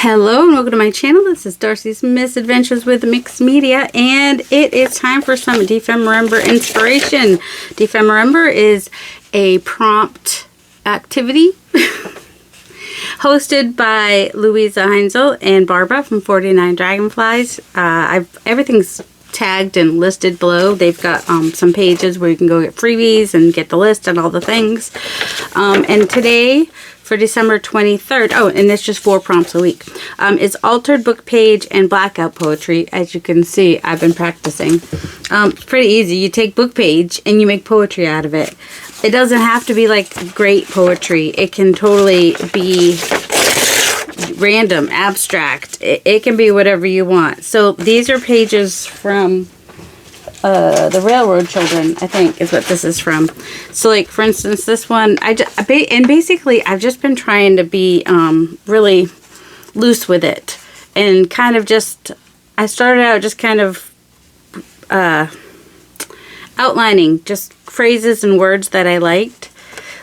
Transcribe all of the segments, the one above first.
Hello and welcome to my channel. This is Darcy's Misadventures with Mixed Media, and it is time for some Defemember inspiration. Defemember is a prompt activity hosted by Luise and Barbara from 49 Dragonflies. Everything's tagged and listed below. They've got some pages where you can go get freebies and get the list and all the things. And today, for December 23rd, oh, and it's just 4 prompts a week, it's altered book page and blackout poetry. As you can see, I've been practicing. It's pretty easy. You take book page and you make poetry out of it. It doesn't have to be like great poetry. It can totally be random, abstract. It can be whatever you want. So these are pages from the Railroad Children, I think is what this is from. So like, for instance, this one, basically I've just been trying to be really loose with it, and kind of just, I started out just kind of outlining just phrases and words that I liked.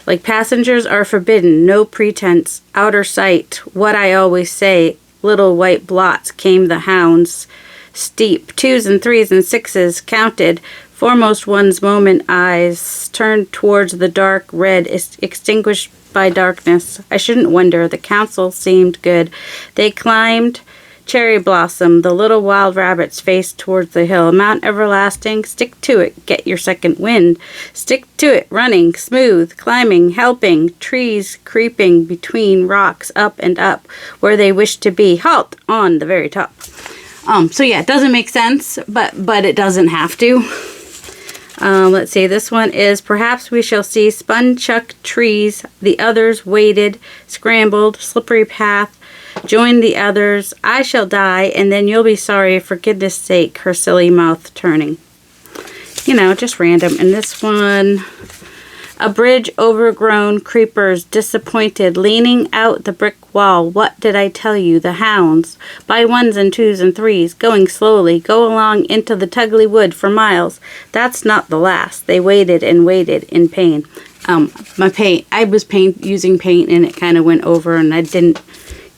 Like, passengers are forbidden, no pretense, outer sight, what I always say, little white blots came the hounds, steep, 2s and 3s and 6s counted, foremost one's moment eyes turned towards the dark red extinguished by darkness. I shouldn't wonder, the council seemed good. They climbed cherry blossom, the little wild rabbits faced towards the hill. Mount everlasting, stick to it, get your second wind. Stick to it, running, smooth, climbing, helping, trees creeping between rocks, up and up, where they wish to be. Halt on the very top. So yeah, it doesn't make sense, but it doesn't have to. Let's see, this one is, perhaps we shall see spun-chuck trees, the others waded, scrambled, slippery path, join the others, I shall die, and then you'll be sorry, for goodness sake, her silly mouth turning. You know, just random. And this one, a bridge overgrown, creepers, disappointed, leaning out the brick wall. What did I tell you? The hounds, by 1s and 2s and 3s, going slowly, go along into the Tuggly Wood for miles. That's not the last. They waited and waited in pain. My paint, I was using paint, and it kind of went over, and I didn't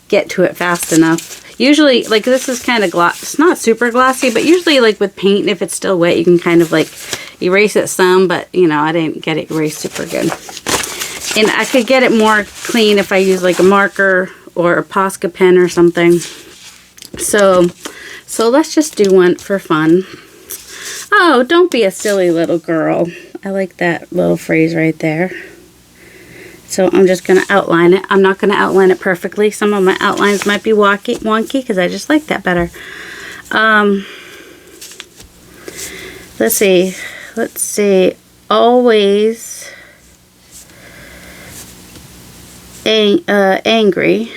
get to it fast enough. Usually, like, this is kind of gloss. It's not super glossy, but usually, like, with paint, if it's still wet, you can kind of, like, erase it some, but, you know, I didn't get it erased super good. And I could get it more clean if I use, like, a marker or a Posca pen or something. So let's just do one for fun. Oh, don't be a silly little girl. I like that little phrase right there. So I'm just going to outline it. I'm not going to outline it perfectly. Some of my outlines might be wonky because I just like that better. Let's see. Always angry.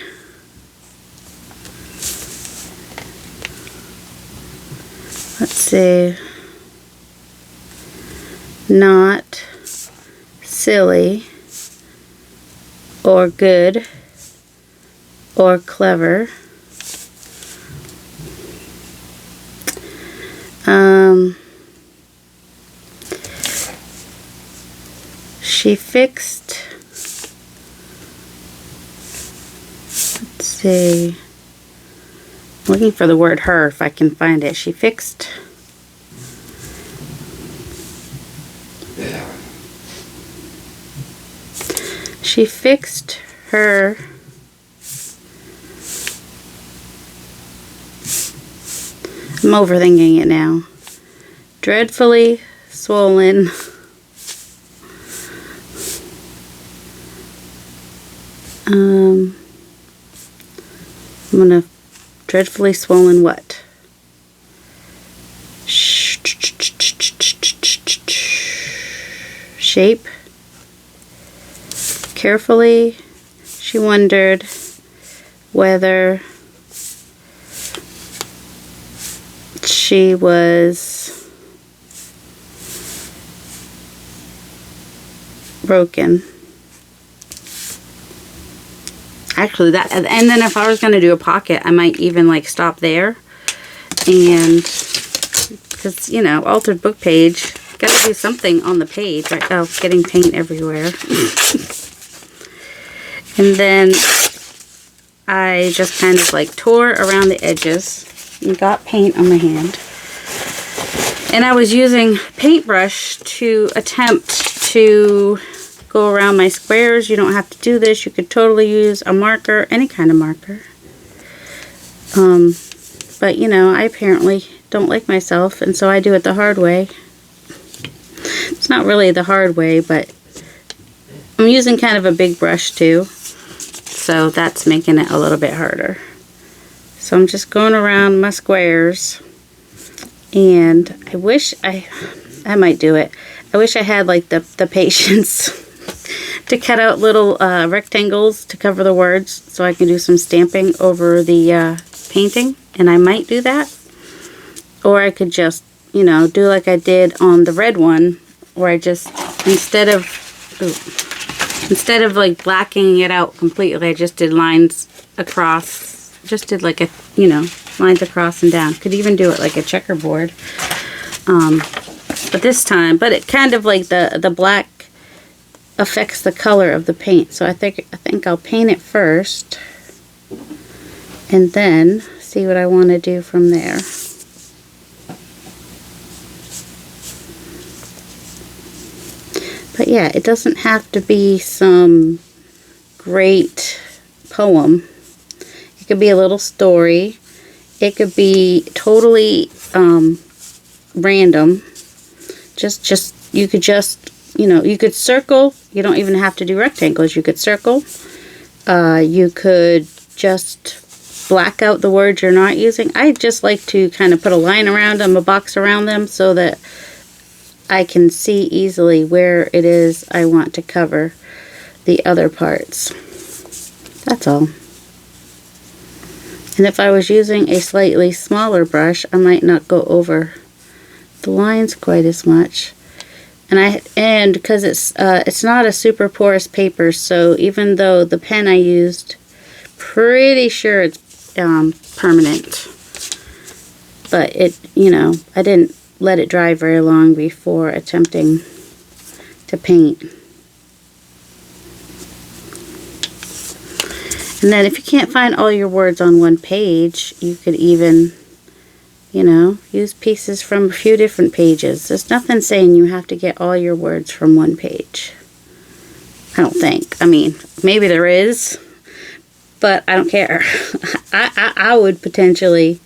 Let's see. Not silly, or good, or clever. She fixed, let's see, I'm looking for the word her if I can find it. She fixed, her I'm overthinking it now. Dreadfully swollen I'm gonna dreadfully swollen what? Shape. Carefully, she wondered whether she was broken. Actually, that, and then if I was going to do a pocket, I might even like stop there, and because, you know, altered book page, gotta do something on the page, right? Oh, getting paint everywhere. And then I just kind of like tore around the edges and got paint on my hand. And I was using paintbrush to attempt to go around my squares. You don't have to do this. You could totally use a marker, any kind of marker. But you know, I apparently don't like myself, and so I do it the hard way. It's not really the hard way, but I'm using kind of a big brush too, so that's making it a little bit harder. So I'm just going around my squares, and I wish I might do it. I wish I had like the patience to cut out little rectangles to cover the words so I can do some stamping over the painting, and I might do that. Or I could just, you know, do like I did on the red one, where I just, instead of like blacking it out completely, I just did lines across, just did like a, you know, lines across and down. Could even do it like a checkerboard. But this time, but it kind of like the black affects the color of the paint. So I think I'll paint it first and then see what I want to do from there. But yeah, it doesn't have to be some great poem. It could be a little story. It could be totally random. You could just, you know, you could circle. You don't even have to do rectangles. You could circle. You could just black out the words you're not using. I just like to kind of put a line around them, a box around them, so that I can see easily where it is I want to cover the other parts. That's all. And if I was using a slightly smaller brush, I might not go over the lines quite as much. And because it's not a super porous paper, so even though the pen I used, pretty sure it's permanent. But it, you know, I didn't let it dry very long before attempting to paint. And then if you can't find all your words on one page, you could even, you know, use pieces from a few different pages. There's nothing saying you have to get all your words from one page. I don't think. I mean, maybe there is, but I don't care. I would potentially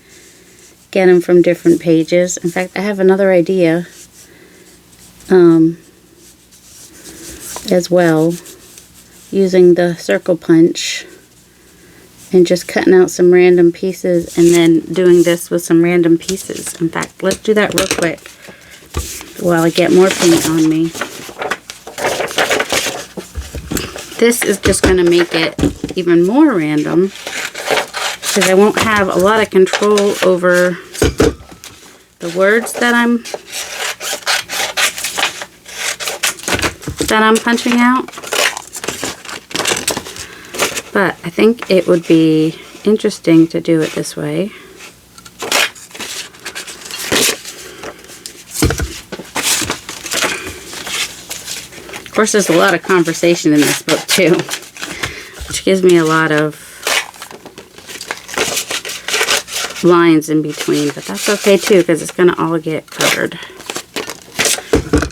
get them from different pages. In fact, I have another idea as well, using the circle punch and just cutting out some random pieces and then doing this with some random pieces. In fact, let's do that real quick while I get more paint on me. This is just going to make it even more random, because I won't have a lot of control over the words that I'm punching out. But I think it would be interesting to do it this way. Of course, there's a lot of conversation in this book too, which gives me a lot of lines in between, but that's okay too, because it's going to all get covered.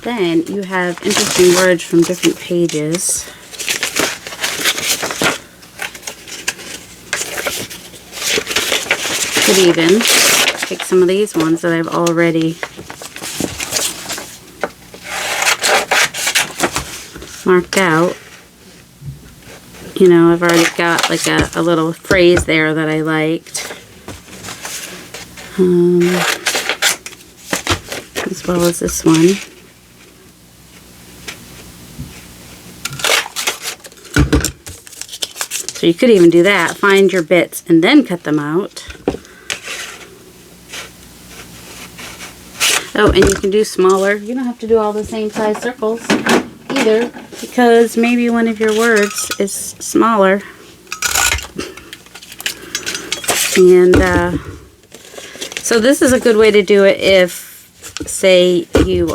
Then you have interesting words from different pages. Could even take some of these ones that I've already marked out. You know, I've already got like a little phrase there that I liked. As well as this one. So you could even do that. Find your bits and then cut them out. Oh, and you can do smaller. You don't have to do all the same size circles either, because maybe one of your words is smaller. And so this is a good way to do it if, say, you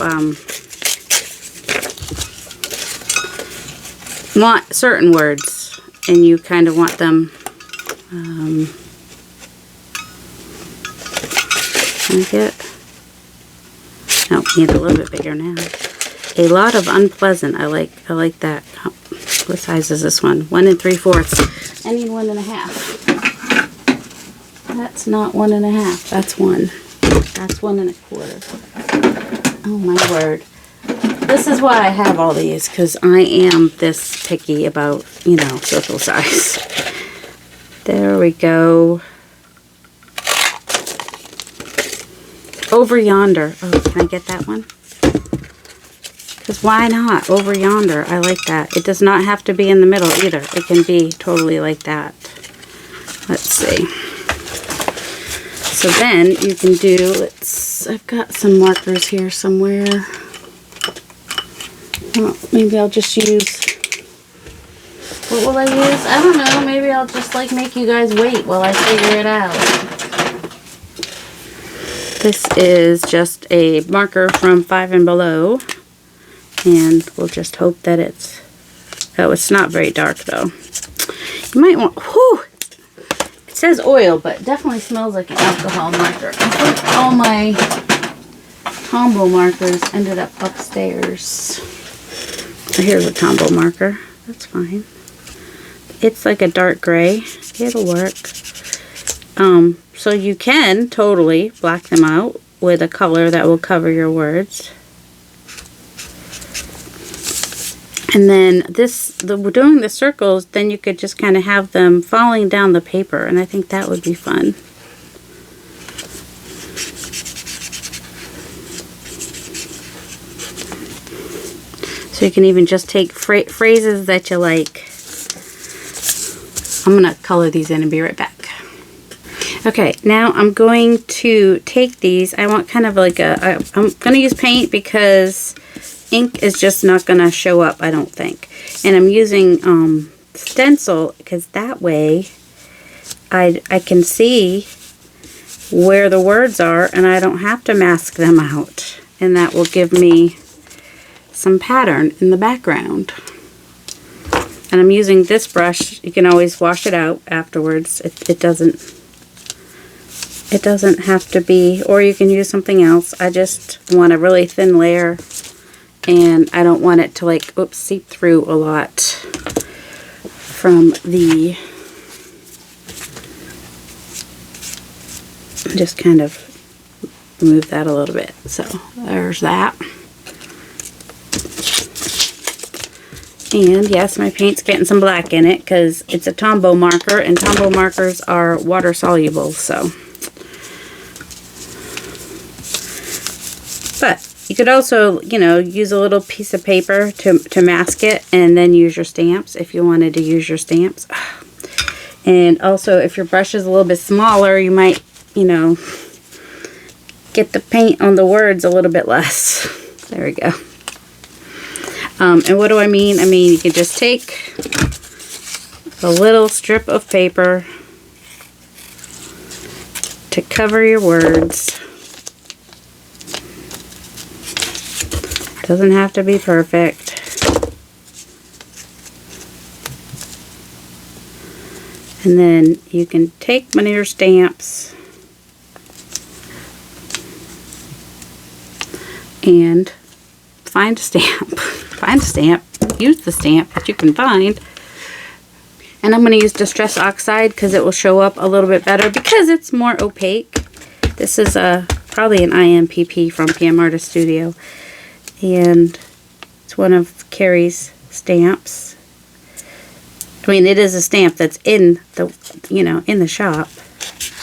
want certain words and you kind of want them Can I get... Oh, need a little bit bigger now. A lot of unpleasant. I like that. Oh, what size is this one? 1 3/4. I need 1 1/2. That's not 1 1/2. That's 1. That's 1 1/4. Oh my word. This is why I have all these, because I am this picky about, you know, circle size. There we go. Over yonder. Oh, can I get that one? Because why not? Over yonder. I like that. It does not have to be in the middle either. It can be totally like that. Let's see. So then you can do, I've got some markers here somewhere. Well, maybe I'll just use, what will I use? I don't know. Maybe I'll just like make you guys wait while I figure it out. This is just a marker from 5 and Below, and we'll just hope that it's, oh, it's not very dark though. You might want, whew, it says oil, but it definitely smells like an alcohol marker. I think all my combo markers ended up upstairs. So here's a combo marker. That's fine. It's like a dark gray. It'll work. So you can totally black them out with a color that will cover your words. And then doing the circles, then you could just kind of have them falling down the paper, and I think that would be fun. So you can even just take phrases that you like. I'm going to color these in and be right back. Okay, now I'm going to take these. I want kind of like I'm going to use paint because ink is just not going to show up, I don't think. And I'm using stencil because that way I can see where the words are and I don't have to mask them out. And that will give me some pattern in the background. And I'm using this brush. You can always wash it out afterwards. It doesn't have to be, or you can use something else. I just want a really thin layer, and I don't want it to like, oops, seep through a lot from the, just kind of move that a little bit. So there's that. And yes, my paint's getting some black in it because it's a Tombow marker, and Tombow markers are water soluble, so. But you could also, you know, use a little piece of paper to mask it, and then use your stamps if you wanted to use your stamps. And also, if your brush is a little bit smaller, you might, you know, get the paint on the words a little bit less. There we go. And what do I mean? I mean, you could just take a little strip of paper to cover your words. Doesn't have to be perfect. And then you can take one of your stamps and find a stamp. Find a stamp. Use the stamp that you can find. And I'm going to use Distress Oxide because it will show up a little bit better because it's more opaque. This is probably an IMPP from PM Artist Studio. And it's one of Carrie's stamps. I mean, it is a stamp that's in the, you know, in the shop,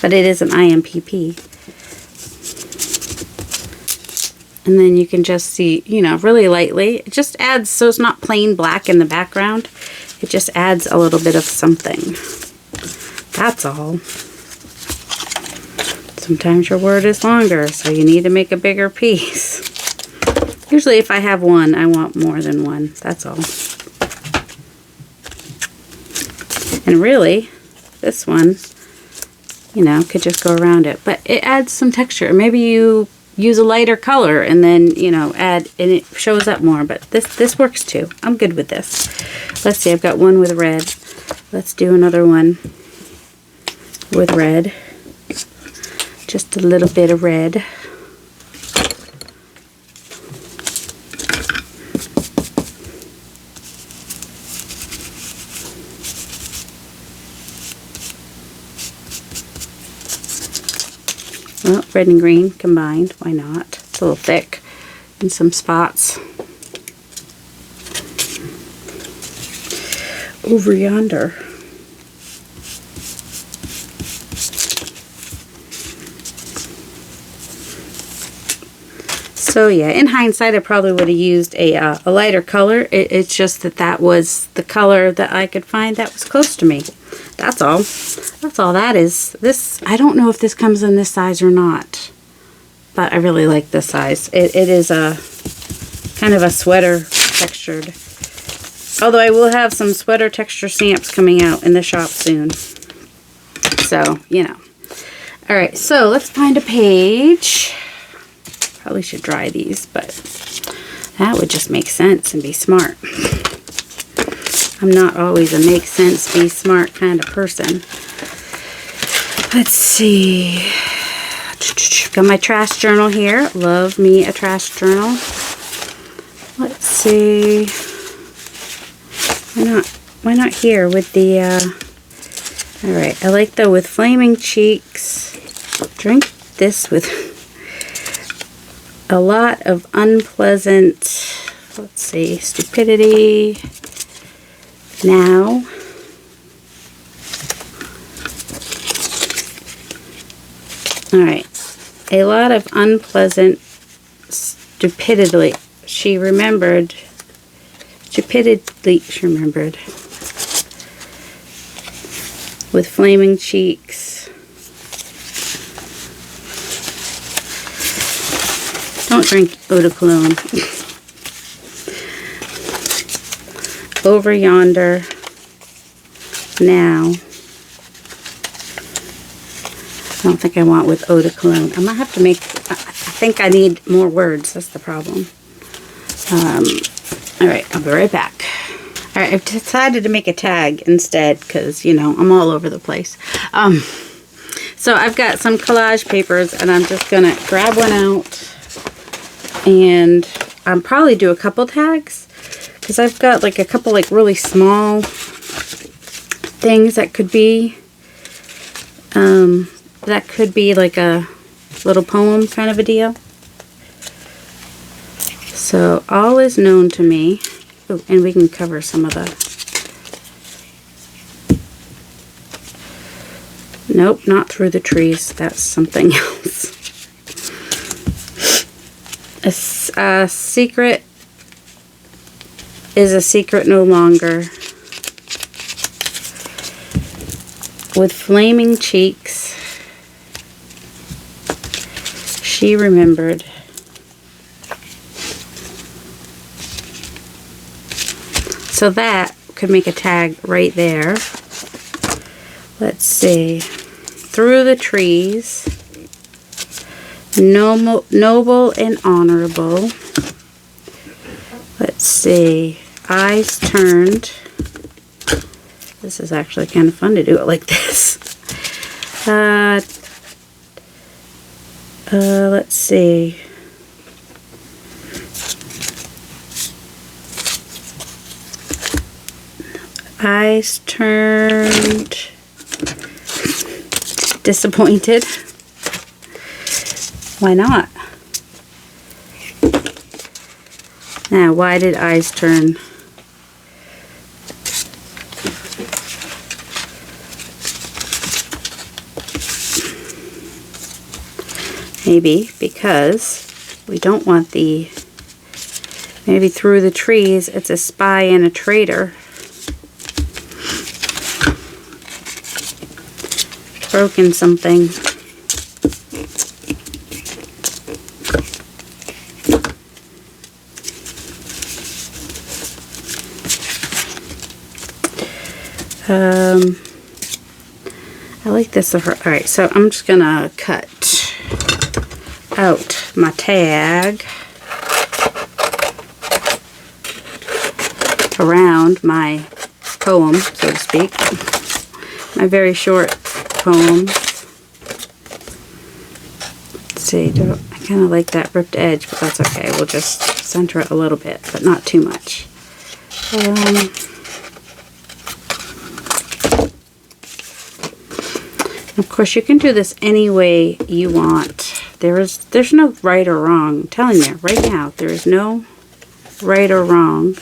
but it is an IMPP. And then you can just see, you know, really lightly. It just adds, so it's not plain black in the background. It just adds a little bit of something. That's all. Sometimes your word is longer, so you need to make a bigger piece. Usually if I have one, I want more than one. That's all. And really, this one, you know, could just go around it. But it adds some texture. Maybe you use a lighter color and then, you know, add, and it shows up more. But this works too. I'm good with this. Let's see, I've got one with red. Let's do another one. with red. Just a little bit of red. Well, red and green combined, why not? It's a little thick in some spots. Over yonder. So yeah, in hindsight, I probably would have used a lighter color. It's just that that was the color that I could find that was close to me. That's all. That's all that is. This, I don't know if this comes in this size or not, but I really like this size. It is a kind of a sweater textured. Although I will have some sweater texture stamps coming out in the shop soon. So, you know. Alright, so let's find a page. Probably should dry these, but that would just make sense and be smart. I'm not always a make sense, be smart kind of person. Let's see. Got my trash journal here. Love me a trash journal. Let's see. Why not here with the, alright, I like the with flaming cheeks. Drink this with a lot of unpleasant, let's see, stupidity. Now. Alright, a lot of unpleasant stupidity. She remembered. Stupidly, she remembered. With flaming cheeks. Don't drink eau de cologne. Over yonder. Now. I don't think I want with eau de cologne. I might have to make, I think I need more words. That's the problem. Alright, I'll be right back. Alright, I've decided to make a tag instead because, you know, I'm all over the place. So I've got some collage papers and I'm just going to grab one out and I'll probably do a couple tags because I've got like a couple like really small things that could be like a little poem kind of a deal. So all is known to me. Ooh, and we can cover some of the... Nope, not through the trees. That's something else. A secret is a secret no longer. With flaming cheeks, she remembered. So that could make a tag right there. Let's see. Through the trees. Noble and honorable. Let's see. Eyes turned. This is actually kind of fun to do it like this. Let's see. Eyes turned disappointed. Why not? Now, why did eyes turn? Maybe because we don't want the, maybe through the trees it's a spy and a traitor. Broken something. I like this. Alright, so I'm just gonna cut out my tag around my poem, so to speak. my very short poems. Let's see, I kind of like that ripped edge, but that's okay. We'll just center it a little bit, but not too much. Of course, you can do this any way you want. There's no right or wrong. I'm telling you right now, there is no right or wrong.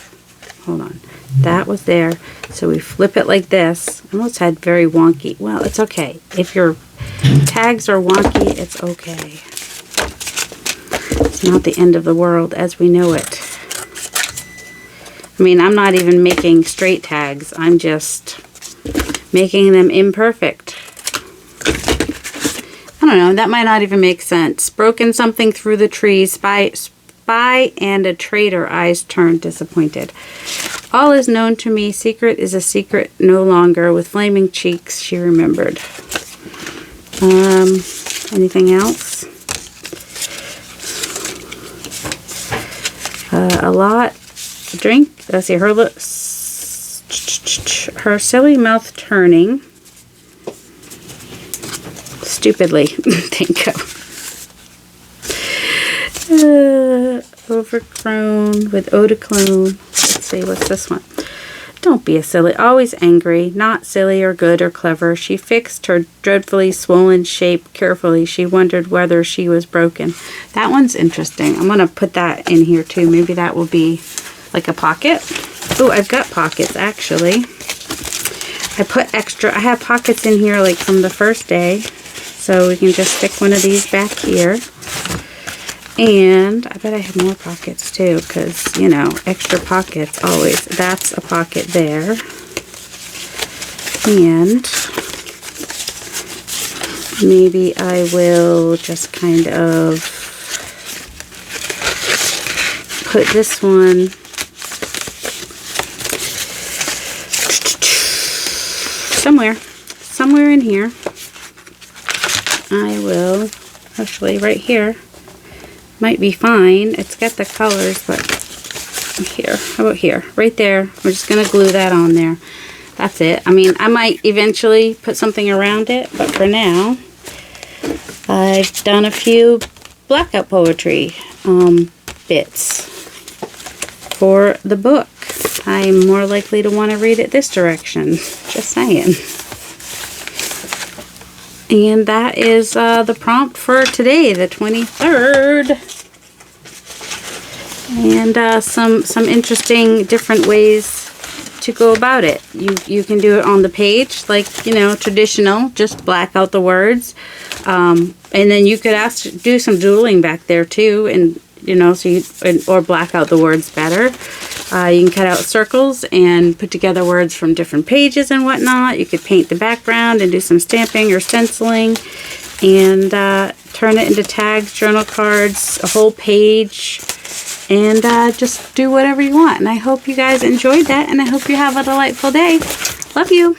Hold on. That was there. So we flip it like this. I almost had very wonky. Well, it's okay. If your tags are wonky, it's okay. It's not the end of the world as we know it. I mean, I'm not even making straight tags. I'm just making them imperfect. I don't know. That might not even make sense. Broken something through the trees. Spy and a traitor, eyes turned disappointed. All is known to me. Secret is a secret no longer. With flaming cheeks, she remembered. Anything else? A lot. Drink. Let's see. Her silly mouth turning. Stupidly. Think of. Overgrown with eau de cologne. Let's see, what's this one? Don't be a silly. Always angry. Not silly or good or clever. She fixed her dreadfully swollen shape carefully. She wondered whether she was broken. That one's interesting. I'm going to put that in here too. Maybe that will be like a pocket. Oh, I've got pockets actually. I put extra. I have pockets in here like from the first day. So we can just stick one of these back here. And I bet I have more pockets too, because, you know, extra pockets always. That's a pocket there. And maybe I will just kind of put this one somewhere in here. I will, actually right here. Might be fine. It's got the colors, but here. How about here? Right there. We're just going to glue that on there. That's it. I mean, I might eventually put something around it, but for now, I've done a few blackout poetry bits for the book. I'm more likely to want to read it this direction. Just saying. And that is the prompt for today, the 23rd. And some interesting different ways to go about it. You can do it on the page, like, you know, traditional, just black out the words. And then you could do some doodling back there too, and you know, so or black out the words better. You can cut out circles and put together words from different pages and whatnot. You could paint the background and do some stamping or stenciling and turn it into tags, journal cards, a whole page, and just do whatever you want. And I hope you guys enjoyed that, and I hope you have a delightful day. Love you.